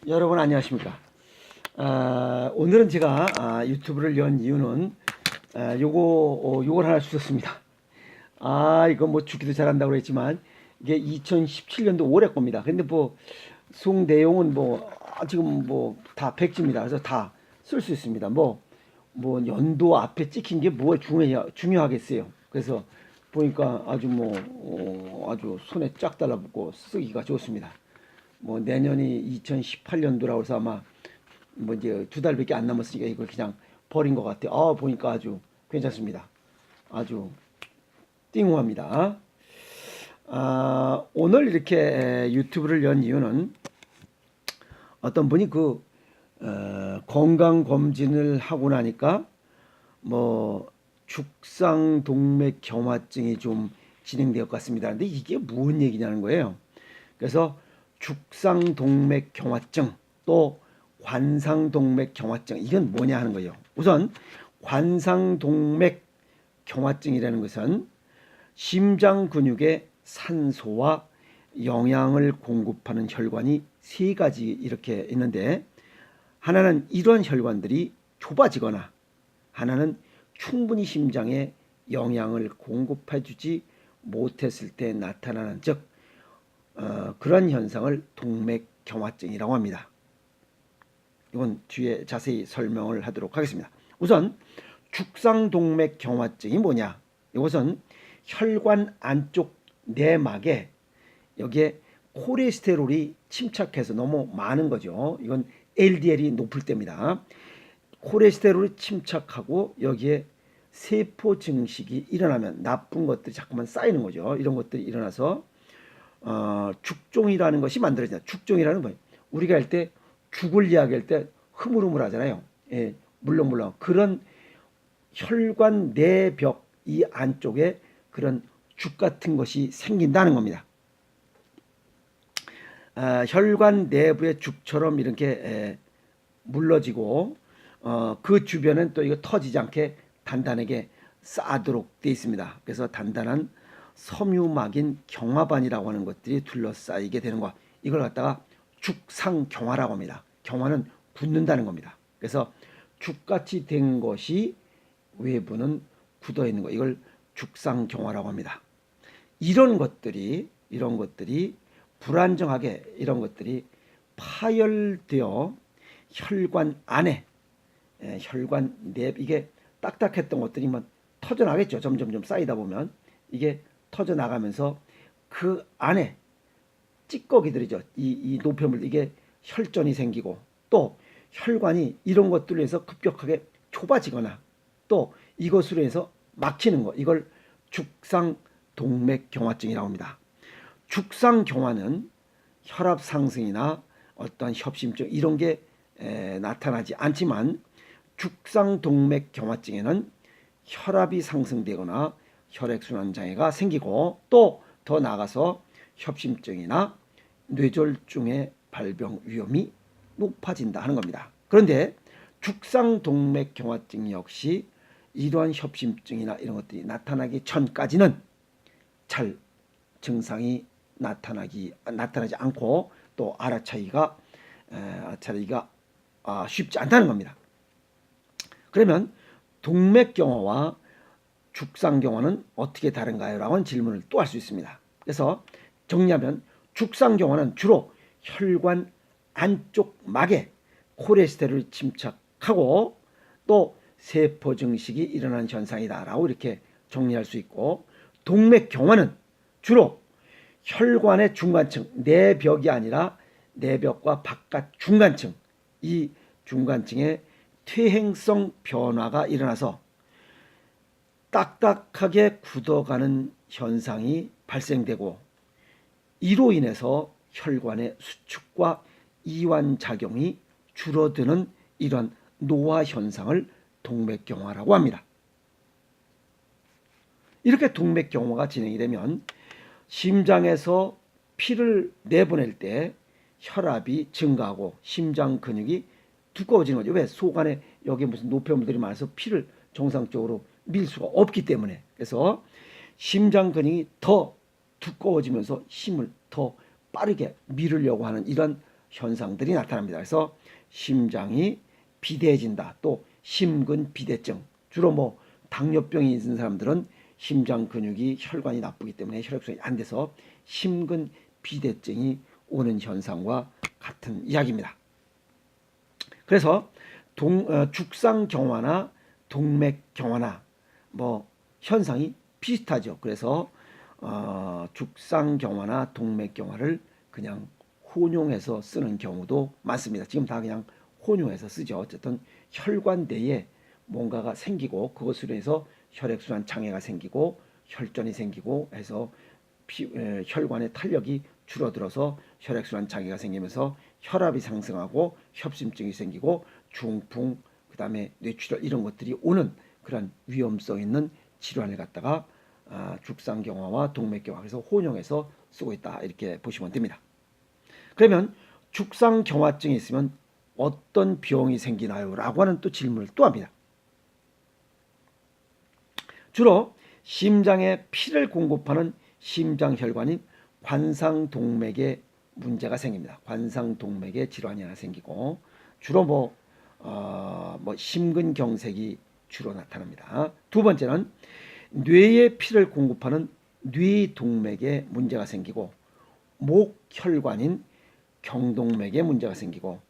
여러분 안녕하십니까? 오늘은 제가 유튜브를 연 이유는 요걸 하나 주셨습니다. 이거 뭐 주기도 잘한다고 그랬지만 이게 2017년도 올해 겁니다. 근데 뭐 속 내용은 뭐 지금 뭐 다 백지입니다. 그래서 다 쓸 수 있습니다. 뭐 연도 앞에 찍힌 게 뭐가 중요하겠어요. 그래서 보니까 아주 아주 손에 쫙 달라붙고 쓰기가 좋습니다. 뭐 내년이 2018년도라고 해서 아마 뭐 이제 두 달밖에 안 남았으니까 이걸 그냥 버린 것 같아요. 보니까 아주 괜찮습니다. 아주 띵후합니다. 오늘 이렇게 유튜브를 연 이유는 어떤 분이 건강 검진을 하고 나니까 뭐 죽상동맥경화증이 좀 진행될 것 같습니다. 근데 이게 무슨 얘기냐는 거예요. 그래서 죽상동맥경화증 또 관상동맥경화증 이건 뭐냐 하는 거예요. 우선 관상동맥경화증이라는 것은 심장 근육에 산소와 영양을 공급하는 혈관이 세 가지 이렇게 있는데, 하나는 이러한 혈관들이 좁아지거나 하나는 충분히 심장에 영양을 공급해 주지 못했을 때 나타나는, 즉 그런 현상을 동맥경화증이라고 합니다. 이건 뒤에 자세히 설명을 하도록 하겠습니다. 우선 죽상동맥경화증이 뭐냐? 이것은 혈관 안쪽 내막에 여기에 콜레스테롤이 침착해서 너무 많은 거죠. 이건 LDL이 높을 때입니다. 콜레스테롤이 침착하고 여기에 세포 증식이 일어나면 나쁜 것들이 자꾸만 쌓이는 거죠. 이런 것들이 일어나서 죽종이라는 것이 만들어진다. 죽종이라는 뭐예요? 우리가 할 때 죽을 이야기할 때 흐물흐물 하잖아요. 예, 물렁물렁. 그런 혈관 내벽 이 안쪽에 그런 죽 같은 것이 생긴다는 겁니다. 혈관 내부의 죽처럼 이렇게 물러지고 그 주변은 또 이거 터지지 않게 단단하게 쌓도록 되어 있습니다. 그래서 단단한 섬유막인 경화반이라고 하는 것들이 둘러싸이게 되는 것, 이걸 갖다가 죽상경화라고 합니다. 경화는 굳는다는 겁니다. 그래서 죽같이 된 것이 외부는 굳어 있는 것, 이걸 죽상경화라고 합니다. 이런 것들이 불안정하게 이런 것들이 파열되어 혈관 안에, 혈관 내, 이게 딱딱했던 것들이 뭐 터져나겠죠. 점점 쌓이다 보면 이게 터져나가면서 그 안에 찌꺼기들이죠. 이 노폐물, 이게 혈전이 생기고 또 혈관이 이런 것들로 해서 급격하게 좁아지거나 또 이것으로 해서 막히는 거, 이걸 죽상동맥경화증이라고 합니다. 죽상경화는 혈압 상승이나 어떤 협심증 이런 게 나타나지 않지만 죽상동맥경화증에는 혈압이 상승되거나 혈액순환 장애가 생기고 또 더 나아가서 협심증이나 뇌졸중의 발병 위험이 높아진다 하는 겁니다. 그런데 죽상동맥경화증 역시 이러한 협심증이나 이런 것들이 나타나기 전까지는 잘 증상이 나타나지 않고 또 알아차리기가 쉽지 않다는 겁니다. 그러면 동맥경화와 죽상경화는 어떻게 다른가요? 라는 질문을 또 할 수 있습니다. 그래서 정리하면 죽상경화는 주로 혈관 안쪽 막에 콜레스테롤이 침착하고 또 세포 증식이 일어나는 현상이다라고 이렇게 정리할 수 있고, 동맥경화는 주로 혈관의 중간층, 내벽이 아니라 내벽과 바깥 중간층, 이 중간층에 퇴행성 변화가 일어나서 딱딱하게 굳어가는 현상이 발생되고 이로 인해서 혈관의 수축과 이완 작용이 줄어드는 이런 노화 현상을 동맥경화라고 합니다. 이렇게 동맥경화가 진행이 되면 심장에서 피를 내보낼 때 혈압이 증가하고 심장 근육이 두꺼워지는 거죠. 왜? 속 안에 여기 무슨 노폐물들이 많아서 피를 정상적으로 밀 수가 없기 때문에. 그래서 심장 근육이 더 두꺼워지면서 힘을 더 빠르게 밀으려고 하는 이런 현상들이 나타납니다. 그래서 심장이 비대해진다. 또 심근비대증. 주로 뭐 당뇨병이 있는 사람들은 심장 근육이 혈관이 나쁘기 때문에 혈액순환이 안 돼서 심근비대증이 오는 현상과 같은 이야기입니다. 그래서 죽상경화나 동맥경화나 뭐 현상이 비슷하죠. 그래서 죽상경화나 동맥경화를 그냥 혼용해서 쓰는 경우도 많습니다. 지금 다 그냥 혼용해서 쓰죠. 어쨌든 혈관 내에 뭔가가 생기고 그것으로 해서 혈액순환 장애가 생기고 혈전이 생기고 해서 혈관의 탄력이 줄어들어서 혈액순환 장애가 생기면서 혈압이 상승하고 협심증이 생기고 중풍 그다음에 뇌출혈 이런 것들이 오는 그런 위험성 있는 질환을 갖다가 죽상경화와 동맥경화 그래서 혼용해서 쓰고 있다 이렇게 보시면 됩니다. 그러면 죽상경화증이 있으면 어떤 병이 생기나요? 라고 하는 또 질문을 또 합니다. 주로 심장에 피를 공급하는 심장혈관인 관상동맥에 문제가 생깁니다. 관상동맥에 질환이 하나 생기고 주로 뭐 심근경색이 주로 나타납니다. 두 번째는 뇌에 피를 공급하는 뇌동맥에 문제가 생기고 목혈관인 경동맥에 문제가 생기고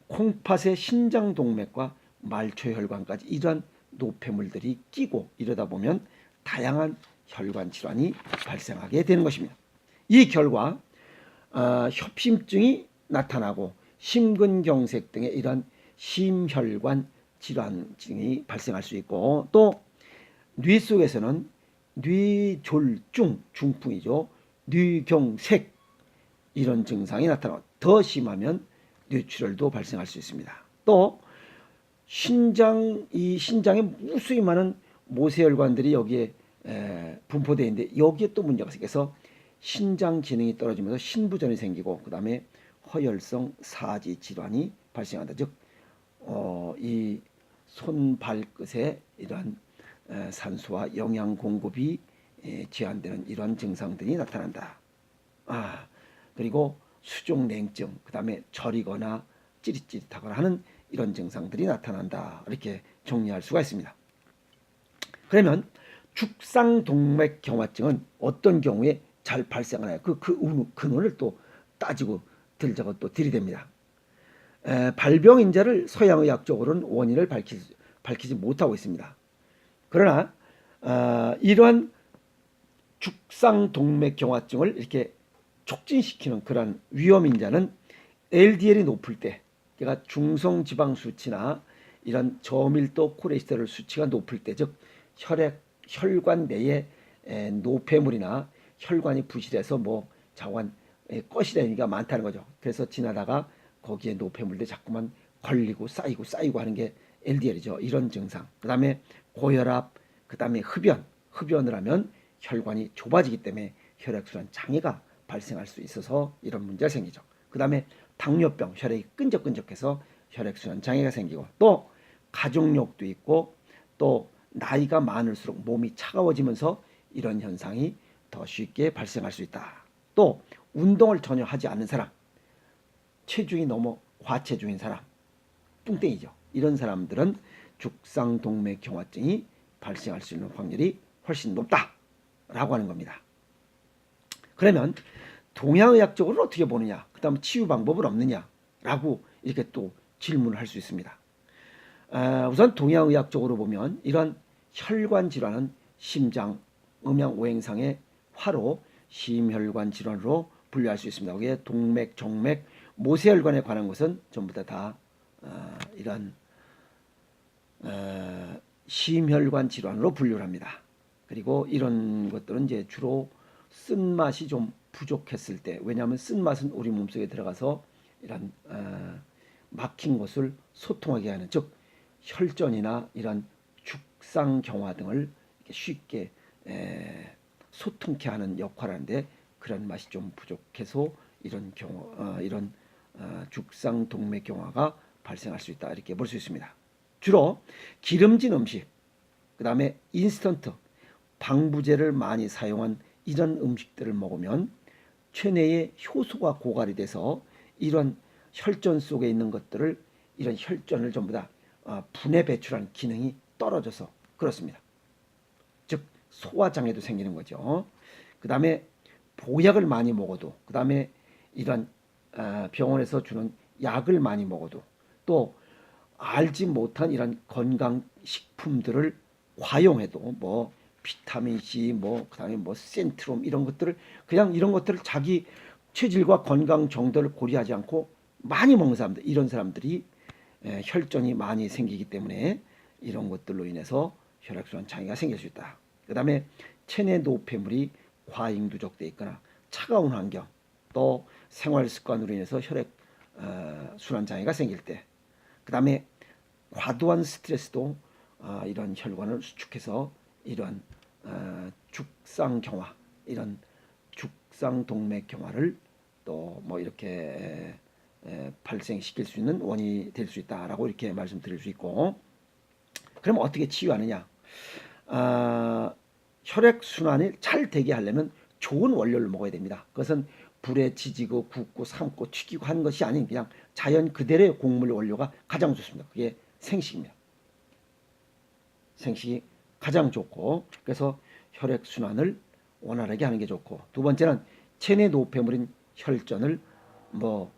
콩팥의 신장동맥과 말초혈관까지 이러한 노폐물들이 끼고 이러다 보면 다양한 혈관 질환이 발생하게 되는 것입니다. 이 결과 협심증이 심근경색 등의 이러한 심혈관 질환증이 발생할 수 있고 또 뇌 속에서는 뇌졸중, 중풍이죠. 뇌경색 이런 증상이 나타나고 더 심하면 뇌출혈도 발생할 수 있습니다. 또 신장에 무수히 많은 모세혈관들이 여기에 분포되어 있는데 여기에 또 문제가 생겨서 신장 기능이 떨어지면서 신부전이 생기고 그 다음에 허혈성 사지 질환이 발생한다. 즉 이 손발끝에 이러한 산소와 영양 공급이 제한되는 이러한 증상들이 나타난다. 그리고 수족냉증, 그 다음에 저리거나 찌릿찌릿하거나 하는 이런 증상들이 나타난다. 이렇게 정리할 수가 있습니다. 그러면 죽상동맥경화증은 어떤 경우에 잘 발생하나요? 그 근원을 또 따지고 들자고 또 들이댑니다. 발병인자를 서양의학적으로는 원인을 밝히지 못하고 있습니다. 그러나 이러한 죽상동맥경화증을 이렇게 촉진시키는 그런 위험인자는 LDL이 높을 때, 그러니까 중성지방 수치나 이런 저밀도 콜레스테롤 수치가 높을 때, 즉 혈관 내에 노폐물이나 혈관이 부실해서 뭐 자관 꺼시대니까 많다는 거죠. 그래서 지나다가 거기에 노폐물들이 자꾸만 걸리고 쌓이고 하는 게 LDL이죠. 이런 증상. 그 다음에 고혈압, 그 다음에 흡연을 하면 혈관이 좁아지기 때문에 혈액순환 장애가 발생할 수 있어서 이런 문제가 생기죠. 그 다음에 당뇨병, 혈액이 끈적끈적해서 혈액순환 장애가 생기고 또 가족력도 있고 또 나이가 많을수록 몸이 차가워지면서 이런 현상이 더 쉽게 발생할 수 있다. 또 운동을 전혀 하지 않는 사람, 체중이 너무 과체중인 사람, 뚱땡이죠. 이런 사람들은 죽상동맥경화증이 발생할 수 있는 확률이 훨씬 높다라고 하는 겁니다. 그러면 동양의학적으로 어떻게 보느냐, 그 다음 치유 방법은 없느냐라고 이렇게 또 질문을 할 수 있습니다. 우선 동양의학적으로 보면 이런 혈관 질환은 심장, 음양, 오행상의 화로 심혈관 질환으로 분류할 수 있습니다. 거기에 동맥, 정맥, 모세혈관에 관한 것은 전부 다 이런 심혈관 질환으로 분류를 합니다. 그리고 이런 것들은 이제 주로 쓴맛이 좀 부족했을 때, 왜냐하면 쓴맛은 우리 몸속에 들어가서 이런 막힌 것을 소통하게 하는, 즉 혈전이나 이런 죽상경화 등을 쉽게 소통케 하는 역할을 하는데 그런 맛이 좀 부족해서 이런 죽상동맥경화가 발생할 수 있다 이렇게 볼 수 있습니다. 주로 기름진 음식, 그 다음에 인스턴트, 방부제를 많이 사용한 이런 음식들을 먹으면 체내에 효소가 고갈이 돼서 이런 혈전 속에 있는 것들을 이런 혈전을 전부 다 분해 배출하는 기능이 떨어져서 그렇습니다. 즉 소화장애도 생기는 거죠. 그 다음에 보약을 많이 먹어도, 그 다음에 이런 병원에서 주는 약을 많이 먹어도, 또 알지 못한 이런 건강식품들을 과용해도, 뭐 비타민 C, 뭐 그다음에 뭐 센트롬 이런 것들을, 그냥 이런 것들을 자기 체질과 건강 정도를 고려하지 않고 많이 먹는 사람들, 이런 사람들이 혈전이 많이 생기기 때문에 이런 것들로 인해서 혈액순환 장애가 생길 수 있다. 그 다음에 체내 노폐물이 과잉 누적돼 있거나 차가운 환경, 또 생활 습관으로 인해서 혈액 순환 장애가 생길 때, 그 다음에 과도한 스트레스도 이런 혈관을 수축해서 이런 죽상경화, 이런 죽상동맥경화를 또 뭐 이렇게 발생시킬 수 있는 원인이 될 수 있다라고 이렇게 말씀드릴 수 있고, 그럼 어떻게 치유하느냐? 혈액 순환이 잘 되게 하려면 좋은 원료를 먹어야 됩니다. 그것은 불에 지지고 굽고 삶고 튀기고 하는 것이 아닌 그냥 자연 그대로의 곡물 원료가 가장 좋습니다. 그게 생식입니다. 생식이 가장 좋고, 그래서 혈액 순환을 원활하게 하는 게 좋고, 두 번째는 체내 노폐물인 혈전을 뭐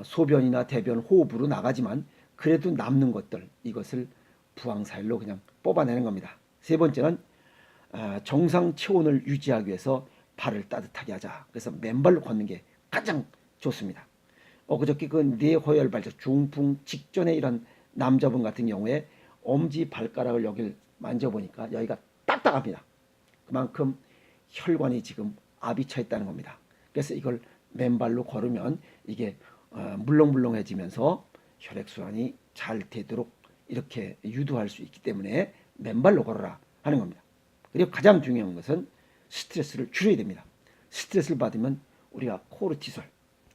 소변이나 대변, 호흡으로 나가지만 그래도 남는 것들, 이것을 부항사일로 그냥 뽑아내는 겁니다. 세 번째는 정상 체온을 유지하기 위해서 발을 따뜻하게 하자. 그래서 맨발로 걷는 게 가장 좋습니다. 그저께 그 뇌호혈 발작 중풍 직전에 이런 남자분 같은 경우에 엄지 발가락을 여길 만져보니까 여기가 딱딱합니다. 그만큼 혈관이 지금 압이 차 있다는 겁니다. 그래서 이걸 맨발로 걸으면 이게 물렁물렁해지면서 혈액순환이 잘 되도록 이렇게 유도할 수 있기 때문에 맨발로 걸어라 하는 겁니다. 그리고 가장 중요한 것은 스트레스를 줄여야 됩니다. 스트레스를 받으면 우리가 코르티솔,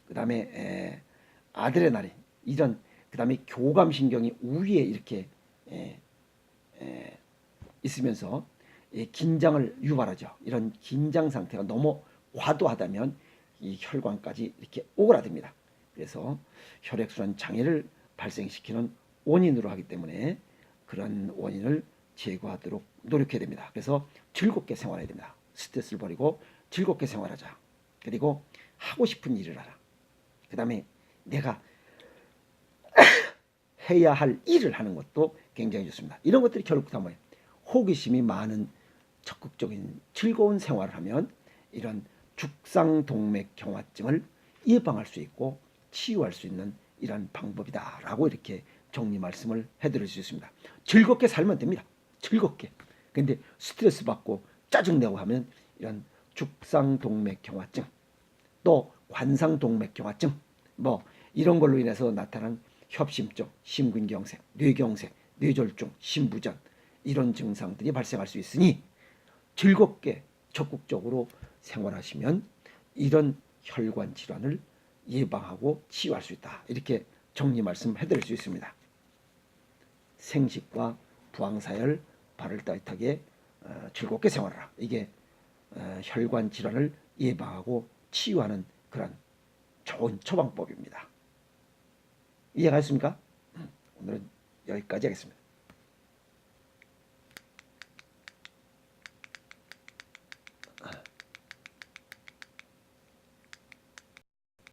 그 다음에 아드레날린, 이런, 그 다음에 교감신경이 우위에 이렇게 있으면서 긴장을 유발하죠. 이런 긴장 상태가 너무 과도하다면 이 혈관까지 이렇게 오그라듭니다. 그래서 혈액순환 장애를 발생시키는 원인으로 하기 때문에 그런 원인을 제거하도록 노력해야 됩니다. 그래서 즐겁게 생활해야 됩니다. 스트레스를 버리고 즐겁게 생활하자. 그리고 하고 싶은 일을 하라. 그 다음에 내가 해야 할 일을 하는 것도 굉장히 좋습니다. 이런 것들이 결국 다 뭐예요? 호기심이 많은 적극적인 즐거운 생활을 하면 이런 죽상동맥경화증을 예방할 수 있고 치유할 수 있는 이런 방법이다라고 이렇게 정리 말씀을 해드릴 수 있습니다. 즐겁게 살면 됩니다. 즐겁게. 근데 스트레스 받고 짜증내고 하면 이런 죽상동맥경화증, 또 관상동맥경화증, 뭐 이런 걸로 인해서 나타난 협심증, 심근경색, 뇌경색, 뇌졸중, 심부전, 이런 증상들이 발생할 수 있으니 즐겁게 적극적으로 생활하시면 이런 혈관 질환을 예방하고 치유할 수 있다. 이렇게 정리 말씀해드릴 수 있습니다. 생식과 부항사열, 발을 따뜻하게 즐겁게 생활하라. 이게 혈관 질환을 예방하고 치유하는 그런 좋은 처방법입니다. 이해가셨습니까? 오늘은 여기까지 하겠습니다.